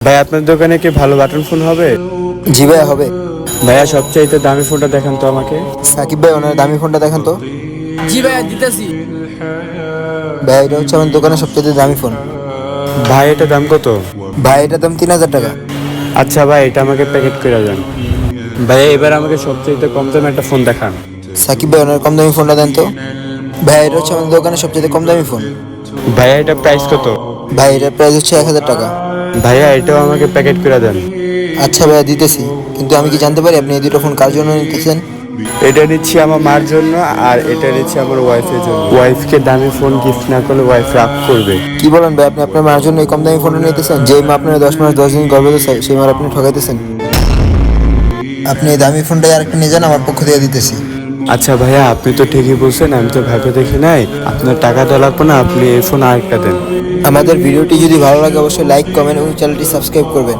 ভাই আপনার দোকানে কি ভালো বাটন ফোন হবে? জি ভাইয়া হবে। ভাইয়া সবচাইতে দামি ফোনটা দেখান তো আমাকে। সাকিব ভাই ওনার দামি ফোনটা দেখান তো। জি ভাইয়া দিতেছি। ভাই এটা হচ্ছে আমার দোকানের সবচেয়ে দামি ফোন। ভাই এটা দাম কত? ভাই এটার দাম 3000 টাকা। আচ্ছা ভাই এটা আমাকে প্যাকেট করে দেন। ভাইয়া এবার আমাকে সবচাইতে কম দামে একটা ফোন দেখান। সাকিব ভাই ওনার কম দামি ফোনটা দেন তো। ভাই এটা হচ্ছে আমাদের দোকানের সবচেয়ে কম দামি ফোন। ভাইয়া এটা প্রাইস কত? ভাই এটার প্রাইস হচ্ছে 1000 টাকা। ভাইয়া এটাও আমাকে প্যাকেট করে দেন। আচ্ছা ভাইয়া দিতেছি, কিন্তু আমি কি জানতে পারি আপনি এই দুটো ফোন কার জন্য নিতেছেন? এটা নিচ্ছি আমার মার জন্য আর এটা নিচ্ছি আমার ওয়াইফের জন্য। ওয়াইফকে দামি ফোন গিফট না করলে ওয়াইফ রাগ করবে। কি বলেন ভাই, আপনি আপনার মার জন্য এই কম দামি ফোনটা নিতেছেন? যেই মা আপনার 10 মাস 10 দিন গর্ভবতী সেই মার আপনি ঠকাইতেছেন। আপনি এই দামি ফোনটাই আরেকটা নিয়ে যান, আমার পক্ষ থেকে দিতেছি। আচ্ছা ভাইয়া আপনি তো ঠিকই বলছেন, আমি তো ভাবে দেখি নাই। আপনার টাকা দেওয়া লাগবে না, আপনি এই ফোন আরেকটা দেন। আমাদের ভিডিওটি যদি ভালো লাগে অবশ্যই লাইক কমেন্ট এবং চ্যানেলটি সাবস্ক্রাইব করবেন।